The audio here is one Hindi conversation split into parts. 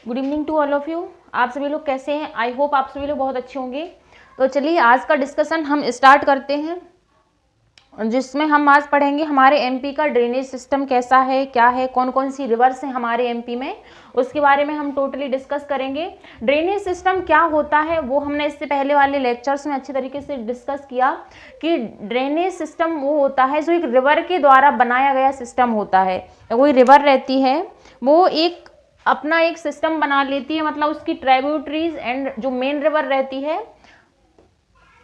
Good evening to all of you. आप सभी लोग कैसे हैं? आई होप आप सभी लोग बहुत अच्छे होंगे। तो चलिए आज का डिस्कशन हम स्टार्ट करते हैं, जिसमें हम आज पढ़ेंगे हमारे एमपी का ड्रेनेज सिस्टम कैसा है, क्या है, कौन कौन सी रिवर्स हैं हमारे एमपी में, उसके बारे में हम टोटली डिस्कस करेंगे। ड्रेनेज सिस्टम क्या होता है वो हमने इससे पहले वाले लेक्चर्स में अच्छे तरीके से डिस्कस किया कि ड्रेनेज सिस्टम वो होता है जो एक रिवर के द्वारा बनाया गया सिस्टम होता है। कोई रिवर रहती है वो एक अपना एक सिस्टम बना लेती है, मतलब उसकी ट्राइब्यूटरीज एंड जो मेन रिवर रहती है,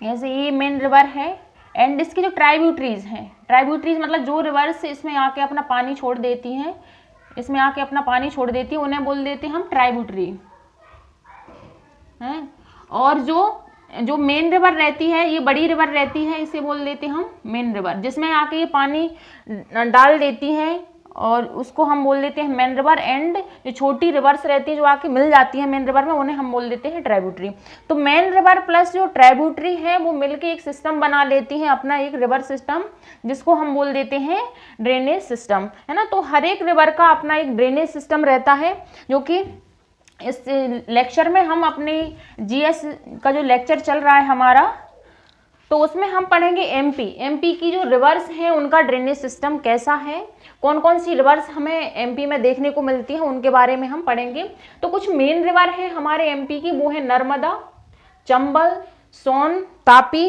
जैसे ये मेन रिवर है एंड इसकी जो ट्राइब्यूटरीज हैं, ट्राइब्यूटरीज मतलब जो रिवर से इसमें आके अपना पानी छोड़ देती हैं, इसमें आके अपना पानी छोड़ देती है, उन्हें बोल देते हैं हम ट्राइब्यूटरी हैं। और जो मेन रिवर रहती है, ये बड़ी रिवर रहती है, इसे बोल देते हैं हम मेन रिवर, जिसमें आके ये पानी डाल देती है और उसको हम बोल देते हैं मेन रिवर। एंड जो छोटी रिवर्स रहती है जो आके मिल जाती है मेन रिवर में, उन्हें हम बोल देते हैं ट्राइब्यूटरी। तो मेन रिवर प्लस जो ट्राइब्यूटरी है वो मिलके एक सिस्टम बना लेती हैं, अपना एक रिवर सिस्टम, जिसको हम बोल देते हैं ड्रेनेज सिस्टम, है ना। तो हर एक रिवर का अपना एक ड्रेनेज सिस्टम रहता है, जो कि इस लेक्चर में हम अपने जीएस का जो लेक्चर चल रहा है हमारा, तो उसमें हम पढ़ेंगे एमपी की जो रिवर्स हैं उनका ड्रेनेज सिस्टम कैसा है, कौन कौन सी रिवर्स हमें एमपी में देखने को मिलती है उनके बारे में हम पढ़ेंगे। तो कुछ मेन रिवर हैं हमारे एमपी की, वो है नर्मदा, चंबल, सोन, तापी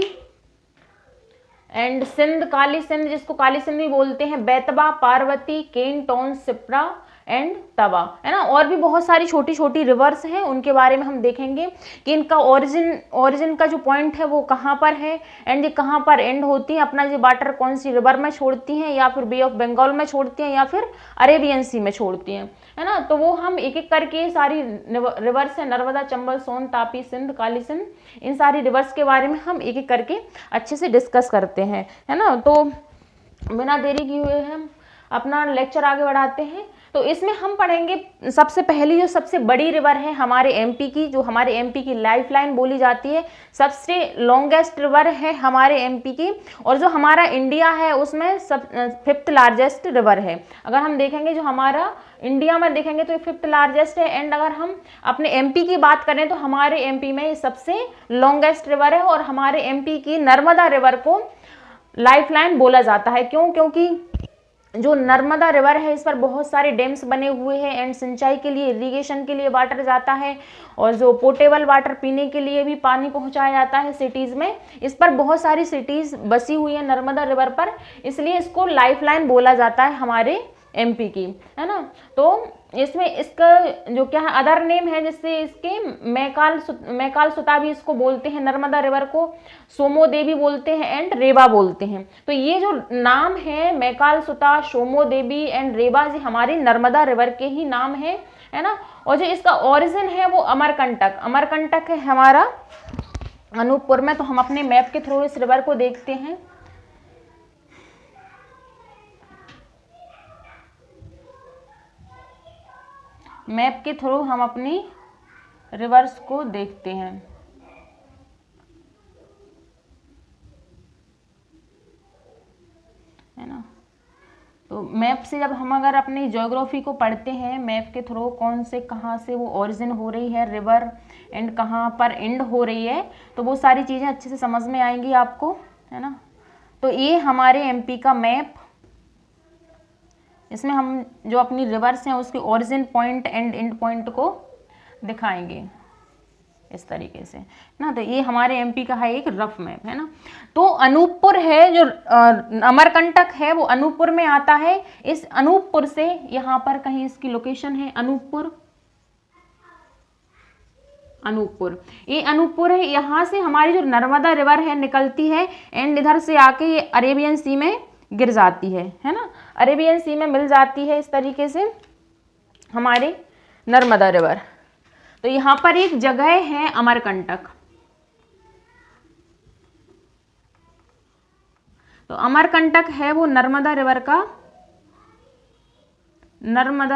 एंड सिंध, काली सिंध जिसको काली सिंध भी बोलते हैं, बेतवा, पार्वती, केन, टोन, सिप्रा एंड तवा, है ना। और भी बहुत सारी छोटी छोटी रिवर्स हैं, उनके बारे में हम देखेंगे कि इनका ओरिजिन का जो पॉइंट है वो कहाँ पर है एंड ये कहाँ पर एंड होती है, अपना जो वाटर कौन सी रिवर में छोड़ती हैं, या फिर बे ऑफ बंगाल में छोड़ती हैं, या फिर अरेबियन सी में छोड़ती हैं, है ना। तो वो हम एक एक करके सारी रिवर्स है, नर्मदा, चंबल, सोन, तापी, सिंध, काली सिंध, इन सारी रिवर्स के बारे में हम एक एक करके अच्छे से डिस्कस करते हैं, है ना। तो बिना देरी किए हुए हम अपना लेक्चर आगे बढ़ाते हैं। तो इसमें हम पढ़ेंगे सबसे पहली जो सबसे बड़ी रिवर है हमारे एमपी की, जो हमारे एमपी की लाइफलाइन बोली जाती है, सबसे लॉन्गेस्ट रिवर है हमारे एमपी की, और जो हमारा इंडिया है उसमें सब 5th लार्जेस्ट रिवर है। अगर हम देखेंगे जो हमारा इंडिया में देखेंगे तो ये 5th लार्जेस्ट है, एंड अगर हम अपने एमपी की बात करें तो हमारे एमपी में ये सबसे लॉन्गेस्ट रिवर है। और हमारे एमपी की नर्मदा रिवर को लाइफलाइन बोला जाता है। क्यों? क्योंकि जो नर्मदा रिवर है इस पर बहुत सारे डैम्स बने हुए हैं एंड सिंचाई के लिए, इरिगेशन के लिए वाटर जाता है, और जो पोर्टेबल वाटर पीने के लिए भी पानी पहुंचाया जाता है सिटीज़ में। इस पर बहुत सारी सिटीज़ बसी हुई है नर्मदा रिवर पर, इसलिए इसको लाइफलाइन बोला जाता है हमारे एमपी की, है ना। तो इसमें इसका जो क्या है अदर नेम है, जिससे इसके मैकाल सुता भी इसको बोलते हैं, नर्मदा रिवर को सोमो देवी बोलते हैं एंड रेवा बोलते हैं। तो ये जो नाम है मैकाल सुता, सोमो देवी एंड रेवा, जी हमारी नर्मदा रिवर के ही नाम है ना। और जो इसका ओरिजिन है वो अमरकंटक है हमारा अनूपपुर में। तो हम अपने मैप के थ्रू इस रिवर को देखते हैं। मैप के थ्रू हम अपनी रिवर्स को देखते हैं, है ना। तो मैप से जब हम अगर अपनी ज्योग्राफी को पढ़ते हैं मैप के थ्रू, कौन से कहाँ से वो ओरिजिन हो रही है रिवर एंड कहाँ पर एंड हो रही है, तो वो सारी चीज़ें अच्छे से समझ में आएंगी आपको, है ना। तो ये हमारे एमपी का मैप, इसमें हम जो अपनी रिवर्स हैं उसके origin point and and point को दिखाएंगे इस तरीके से ना। तो ये हमारे एमपी का है एक रफ मैप, है ना। तो अनूपपुर है जो अमरकंटक है वो अनूपपुर में आता है। इस अनूपपुर से यहाँ पर कहीं इसकी लोकेशन है अनूपपुर, ये अनूपपुर है। यहाँ से हमारी जो नर्मदा रिवर है निकलती है एंड इधर से आके ये अरेबियन सी में गिर जाती है ना, अरेबियन सी में मिल जाती है इस तरीके से हमारे नर्मदा रिवर। तो यहाँ पर एक जगह है अमरकंटक। तो अमरकंटक है वो नर्मदा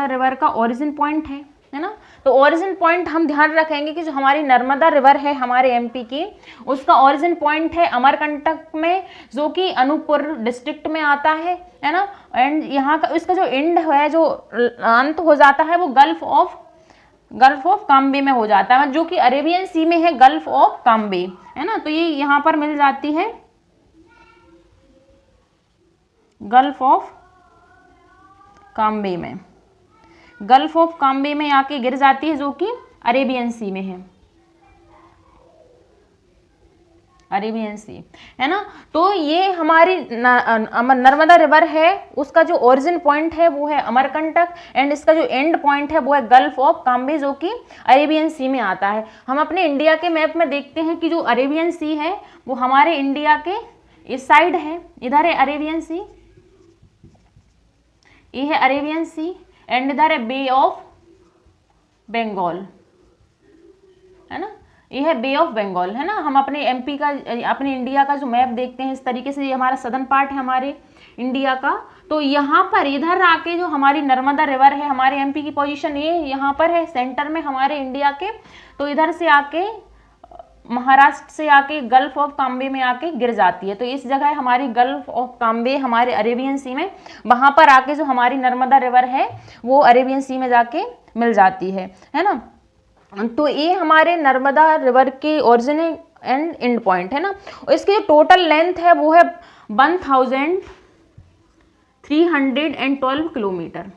रिवर का ओरिजिन पॉइंट है ना। तो ओरिजिन पॉइंट हम ध्यान रखेंगे कि जो हमारी नर्मदा रिवर है हमारे एमपी की, उसका ओरिजिन पॉइंट है अमरकंटक में, जो कि अनूपपुर डिस्ट्रिक्ट में आता है ना। एंड यहाँ का इसका जो एंड है, जो अंत हो जाता है, वो गल्फ ऑफ गल्फ ऑफ काम्बे में हो जाता है, जो कि अरेबियन सी में है, गल्फ ऑफ काम्बे, है ना। तो ये यहाँ पर मिल जाती है गल्फ ऑफ काम्बे में, गल्फ ऑफ काम्बे में आके गिर जाती है, जो कि अरेबियन सी में है, अरेबियन सी, है ना। तो ये हमारी नर्मदा रिवर है, उसका जो ओरिजिन पॉइंट है वो है अमरकंटक, एंड इसका जो एंड पॉइंट है वो है गल्फ ऑफ काम्बे, जो कि अरेबियन सी में आता है। हम अपने इंडिया के मैप में देखते हैं कि जो अरेबियन सी है वो हमारे इंडिया के इस साइड है, इधर है अरेबियन सी, ये है अरेबियन सी, एंड इधर है बे ऑफ बंगाल, है ना, ये है बे ऑफ बंगाल, है ना। हम अपने एमपी का, अपने इंडिया का जो मैप देखते हैं इस तरीके से, ये हमारा सदर्न पार्ट है हमारे इंडिया का। तो यहाँ पर इधर आके जो हमारी नर्मदा रिवर है, हमारे एमपी की पोजीशन ये यहाँ पर है सेंटर में हमारे इंडिया के। तो इधर से आके महाराष्ट्र से आके गल्फ ऑफ काम्बे में आके गिर जाती है। तो इस जगह हमारी गल्फ ऑफ काम्बे हमारे अरेबियन सी में, वहां पर आके जो हमारी नर्मदा रिवर है वो अरेबियन सी में जाके मिल जाती है ना। तो ये हमारे नर्मदा रिवर के ओरिजिन एंड एंड पॉइंट, है ना। और इसकी जो टोटल लेंथ है वो है 1312 किलोमीटर।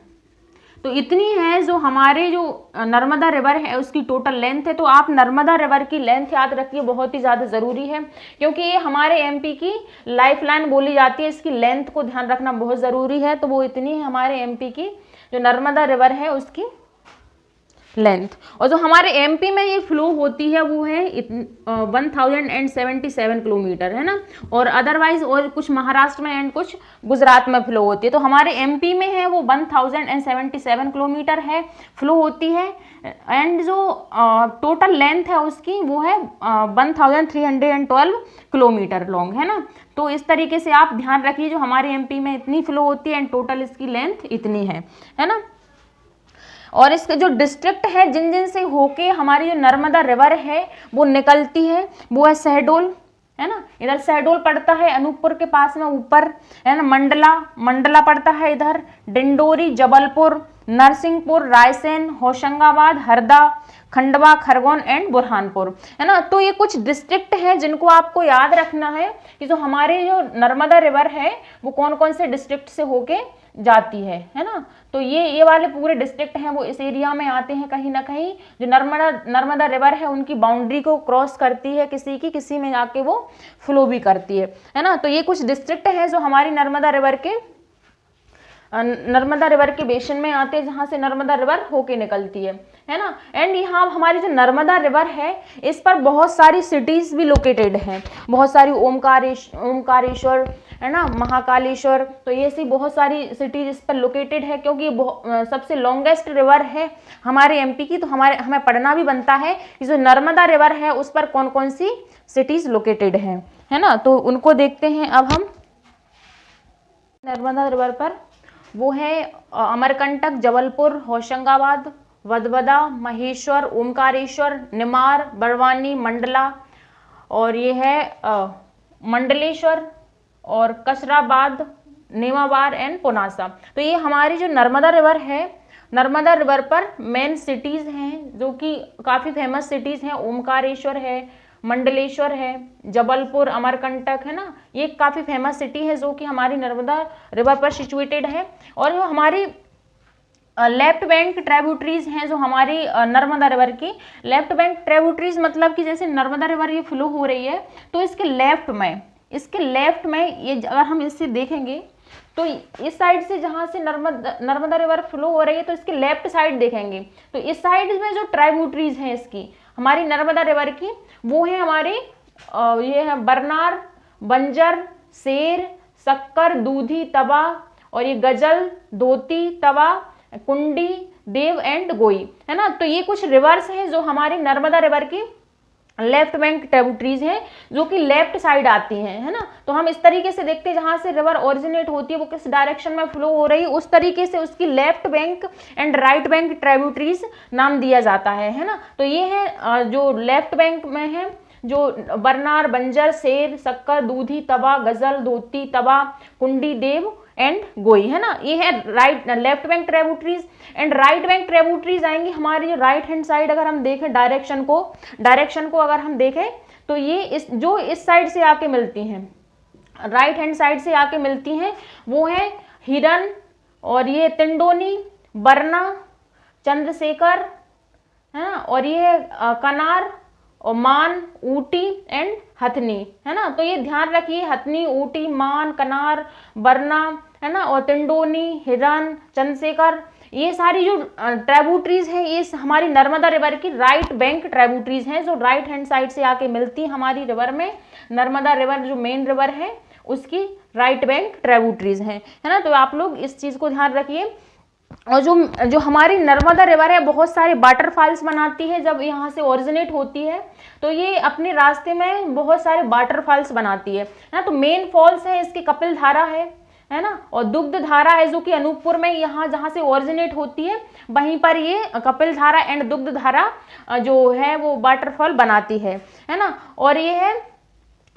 तो इतनी है जो हमारे जो नर्मदा रिवर है उसकी टोटल लेंथ है। तो आप नर्मदा रिवर की लेंथ याद रखिए, बहुत ही ज़्यादा ज़रूरी है, क्योंकि ये हमारे एमपी की लाइफलाइन बोली जाती है, इसकी लेंथ को ध्यान रखना बहुत ज़रूरी है। तो वो इतनी है हमारे एमपी की जो नर्मदा रिवर है उसकी लेंथ। और जो हमारे एमपी में ये फ्लो होती है वो है 1077 किलोमीटर, है ना। और अदरवाइज और कुछ महाराष्ट्र में एंड कुछ गुजरात में फ्लो होती है। तो हमारे एमपी में है वो 1077 किलोमीटर है, फ्लो होती है, एंड जो टोटल लेंथ है उसकी वो है 1312 किलोमीटर लॉन्ग, है ना। तो इस तरीके से आप ध्यान रखिए, जो हमारे एमपी में इतनी फ्लो होती है एंड टोटल इसकी लेंथ इतनी है ना। और इसके जो डिस्ट्रिक्ट है जिन जिन से होके हमारी जो नर्मदा रिवर है वो निकलती है, वो है शहडोल, है ना। इधर शहडोल पड़ता है अनूपपुर के पास में ऊपर, है ना। मंडला पड़ता है इधर, डिंडोरी, जबलपुर, नरसिंहपुर, रायसेन, होशंगाबाद, हरदा, खंडवा, खरगोन एंड बुरहानपुर, है ना। तो ये कुछ डिस्ट्रिक्ट है जिनको आपको याद रखना है कि जो हमारी जो नर्मदा रिवर है वो कौन कौन से डिस्ट्रिक्ट से होके जाती है ना। तो ये वाले पूरे डिस्ट्रिक्ट हैं वो इस एरिया में आते हैं कहीं ना कहीं। जो नर्मदा रिवर है उनकी बाउंड्री को क्रॉस करती है, किसी में जाके वो फ्लो भी करती है ना। तो ये कुछ डिस्ट्रिक्ट हैं जो हमारी नर्मदा रिवर के बेसिन में आते हैं, जहाँ से नर्मदा रिवर होके निकलती है ना। एंड यहाँ हमारी जो नर्मदा रिवर है इस पर बहुत सारी सिटीज भी लोकेटेड हैं, बहुत सारी ओमकारेश्वर, है ना, महाकालेश्वर। तो ये सी बहुत सारी सिटीज इस पर लोकेटेड है, क्योंकि सबसे लॉन्गेस्ट रिवर है हमारे एमपी की। तो हमें पढ़ना भी बनता है कि जो नर्मदा रिवर है उस पर कौन कौन सी सिटीज लोकेटेड है ना। तो उनको देखते हैं अब हम। नर्मदा रिवर पर वो है अमरकंटक, जबलपुर, होशंगाबाद, वदवदा, महेश्वर, ओमकारेश्वर, निमार, बड़वानी, मंडला, और ये है मंडलेश्वर और कसराबाद, नेमाबार एंड पुनासा। तो ये हमारी जो नर्मदा रिवर है, नर्मदा रिवर पर मेन सिटीज़ हैं जो कि काफ़ी फेमस सिटीज़ हैं। ओमकारेश्वर है, मंडलेश्वर है, जबलपुर, अमरकंटक, है ना। ये काफ़ी फेमस सिटी है जो कि हमारी नर्मदा रिवर पर सिचुएटेड है। और जो हमारी लेफ्ट बैंक ट्रिब्यूटरीज हैं जो हमारी नर्मदा रिवर की, लेफ्ट बैंक ट्रिब्यूटरीज मतलब कि जैसे नर्मदा रिवर ये फ्लो हो रही है तो इसके लेफ्ट में ये अगर हम इससे देखेंगे तो इस साइड से जहाँ से नर्मदा रिवर फ्लो हो रही है तो इसके लेफ्ट साइड देखेंगे तो इस साइड में जो ट्रिब्यूटरीज हैं इसकी हमारी नर्मदा रिवर की, वो है हमारे ये है बरनार, बंजर, शेर, शक्कर, दूधी, तवा, और ये गजल, दोती, तवा, कुंडी, देव एंड गोई, है ना। तो ये कुछ रिवर्स हैं जो हमारी नर्मदा रिवर की लेफ्ट बैंक ट्रिब्यूटरीज हैं जो कि लेफ्ट साइड आती हैं, है ना। तो हम इस तरीके से देखते हैं जहां से रिवर ओरिजिनेट होती है वो किस डायरेक्शन में फ्लो हो रही है, उस तरीके से उसकी left bank and right bank tributaries नाम दिया जाता है ना। तो ये है जो लेफ्ट बैंक में है जो बरनार, बंजर, शेर, शक्कर, दूधी, तवा, गजल, धोती, तवा, कुंडी, देव एंड गोई, है ना। ये है right left bank tributaries. And right bank tributaries आएंगी हमारी जो राइट हैंड साइड, अगर हम देखें डायरेक्शन को अगर हम देखें तो ये इस साइड से आके मिलती हैं, राइट हैंड साइड से आके मिलती हैं, वो है हिरन और ये तिंडोनी, बरना, चंद्रशेखर, है ना, और ये कनार और मान, ऊटी एंड हथनी, है ना। तो ये ध्यान रखिए, हथनी, ऊटी, मान, कनार, बरना, है ना, और तिंडोनी, हिरन, चंद्रशेखर, ये सारी जो ट्रिब्यूटरीज हैं ये हमारी नर्मदा रिवर की राइट बैंक ट्रिब्यूटरीज हैं, जो राइट हैंड साइड से आके मिलती हैं हमारी रिवर में। नर्मदा रिवर जो मेन रिवर है उसकी राइट बैंक ट्रिब्यूटरीज हैं, है ना। तो आप लोग इस चीज को ध्यान रखिए। और जो हमारी नर्मदा रिवर है बहुत सारे वाटरफॉल्स बनाती है, जब यहाँ से ओरिजिनेट होती है तो ये अपने रास्ते में बहुत सारे वाटरफॉल्स बनाती है ना। तो मेन फॉल्स है इसकी कपिल धारा है ना, और दुग्ध धारा है जो कि अनूपपुर में यहाँ जहाँ से ओरिजिनेट होती है वहीं पर ये कपिल धारा एंड दुग्ध धारा जो है वो वाटरफॉल बनाती है ना। और ये है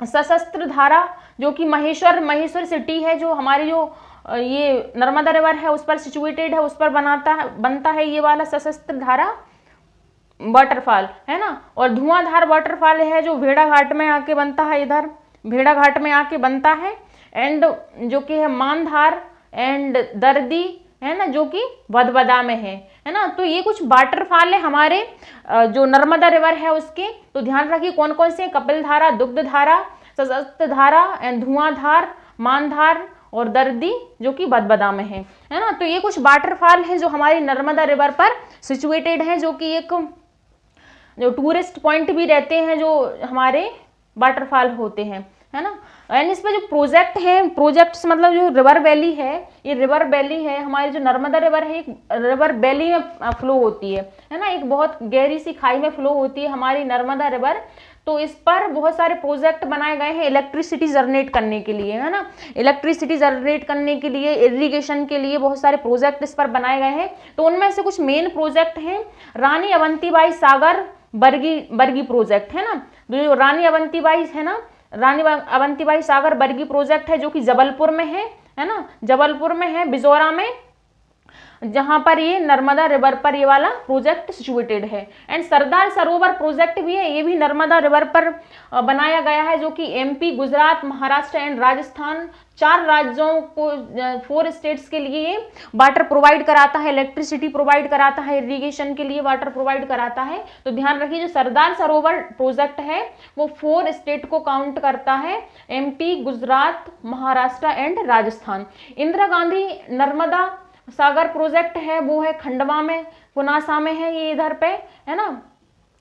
सशस्त्र धारा जो कि महेश्वर सिटी है, जो हमारी जो ये नर्मदा रिवर है उस पर सिचुएटेड है, उस पर बनता है ये वाला सशस्त्र धारा वाटरफॉल, है ना। और धुआंधार वाटरफॉल है जो भेड़ाघाट में आके बनता है, इधर भेड़ाघाट में आके बनता है। एंड जो कि है मानधार एंड दर्दी, है ना, जो कि भदभदा में है ना। तो ये कुछ वाटरफॉल है हमारे जो नर्मदा रिवर है उसके। तो ध्यान रखिए कौन कौन से, कपिल धारा, दुग्ध धारा, सशस्त्र धारा एंड धुआंधार, मानधार और दर्दी जो कि भदभदा में है ना। तो ये कुछ वाटरफॉल है जो हमारी नर्मदा रिवर पर सिचुएटेड है, जो कि एक जो टूरिस्ट पॉइंट भी रहते हैं जो हमारे वाटरफॉल होते हैं, है ना। एंड इस पे जो प्रोजेक्ट है, प्रोजेक्ट्स मतलब जो रिवर वैली है, ये रिवर वैली है हमारी जो नर्मदा रिवर है, एक रिवर वैली में फ्लो होती है ना, एक बहुत गहरी सी खाई में फ्लो होती है हमारी नर्मदा रिवर। तो इस पर बहुत सारे प्रोजेक्ट बनाए गए हैं इलेक्ट्रिसिटी जनरेट करने के लिए, है ना। इलेक्ट्रिसिटी जनरेट करने के लिए, इरिगेशन के लिए बहुत सारे प्रोजेक्ट इस पर बनाए गए हैं। तो उनमें से कुछ मेन प्रोजेक्ट हैं रानी अवंतीबाई सागर बरगी प्रोजेक्ट, है ना। जो रानी अवंतीबाई है ना, रानी अवंतीबाई सागर बरगी प्रोजेक्ट है जो कि जबलपुर में है ना, जबलपुर में है, बिजोरा में, जहां पर ये नर्मदा रिवर पर ये वाला प्रोजेक्ट सिचुएटेड है। एंड सरदार सरोवर प्रोजेक्ट भी है, ये भी नर्मदा रिवर पर बनाया गया है, जो कि एमपी, गुजरात, महाराष्ट्र एंड राजस्थान 4 राज्यों को 4 स्टेट्स के लिए वाटर प्रोवाइड कराता है, इलेक्ट्रिसिटी प्रोवाइड कराता है, इरिगेशन के लिए वाटर प्रोवाइड कराता है। तो ध्यान रखिए जो सरदार सरोवर प्रोजेक्ट है वो 4 स्टेट को काउंट करता है, MP, Gujarat, Maharashtra and Rajasthan. Indira Gandhi Narmada Sagar project है वो है खंडवा में, पुनासा में है ये इधर पे, है ना।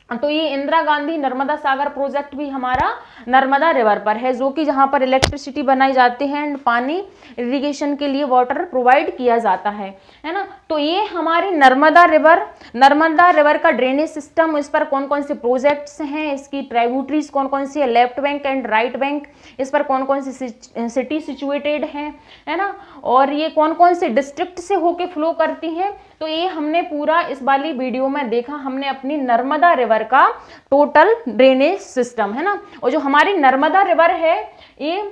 तो ये इंदिरा गांधी नर्मदा सागर प्रोजेक्ट भी हमारा नर्मदा रिवर पर है, जो कि जहाँ पर इलेक्ट्रिसिटी बनाई जाती है एंड पानी इरिगेशन के लिए वाटर प्रोवाइड किया जाता है ना। तो ये हमारी नर्मदा रिवर का ड्रेनेज सिस्टम, इस पर कौन कौन से प्रोजेक्ट्स हैं, इसकी ट्रिब्यूटरीज कौन कौन सी है, left bank and right bank, इस पर कौन कौन सी सिटी सिचुएटेड है ना, और ये कौन कौन से डिस्ट्रिक्ट से होके फ्लो करती है। तो ये हमने पूरा इस वाली वीडियो में देखा, हमने अपनी नर्मदा रिवर का टोटल ड्रेनेज सिस्टम, है ना। और जो हमारी नर्मदा रिवर है ये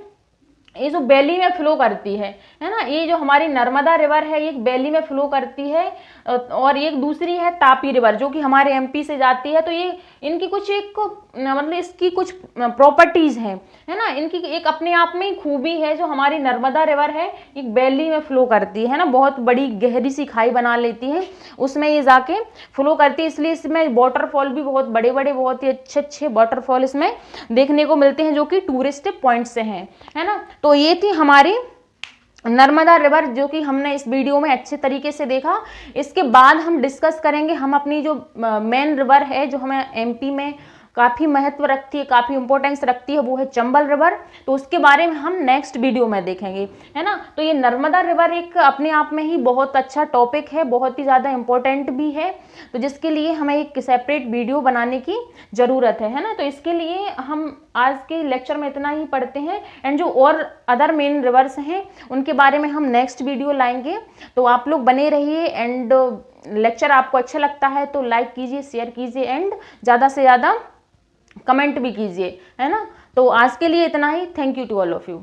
जो वैली में फ्लो करती है ना, ये जो हमारी नर्मदा रिवर है ये एक वैली में फ्लो करती है। और एक दूसरी है तापी रिवर जो कि हमारे एमपी से जाती है। तो ये इनकी कुछ एक मतलब इसकी कुछ प्रॉपर्टीज हैं, है ना, इनकी एक अपने आप में ही खूबी है। जो हमारी नर्मदा रिवर है एक वैली में फ्लो करती है ना, बहुत बड़ी गहरी सी खाई बना लेती है, उसमें ये जाके फ्लो करती है, इसलिए इसमें वाटरफॉल भी बहुत बड़े बड़े, बहुत ही अच्छे अच्छे वाटरफॉल इसमें देखने को मिलते हैं जो कि टूरिस्ट पॉइंट से हैं, है ना। तो ये थी हमारी नर्मदा रिवर जो कि हमने इस वीडियो में अच्छे तरीके से देखा। इसके बाद हम डिस्कस करेंगे हम अपनी जो मेन रिवर है जो हमें एमपी में काफ़ी महत्व रखती है, काफ़ी इंपॉर्टेंस रखती है, वो है चंबल रिवर। तो उसके बारे में हम नेक्स्ट वीडियो में देखेंगे, है ना। तो ये नर्मदा रिवर एक अपने आप में ही बहुत अच्छा टॉपिक है, बहुत ही ज़्यादा इंपॉर्टेंट भी है, तो जिसके लिए हमें एक सेपरेट वीडियो बनाने की ज़रूरत है ना। तो इसके लिए हम आज के लेक्चर में इतना ही पढ़ते हैं, एंड जो और अदर मेन रिवर्स हैं उनके बारे में हम नेक्स्ट वीडियो लाएंगे। तो आप लोग बने रहिए, एंड लेक्चर आपको अच्छा लगता है तो लाइक कीजिए, शेयर कीजिए, एंड ज़्यादा से ज़्यादा कमेंट भी कीजिए, है ना। तो आज के लिए इतना ही। Thank you to all of you.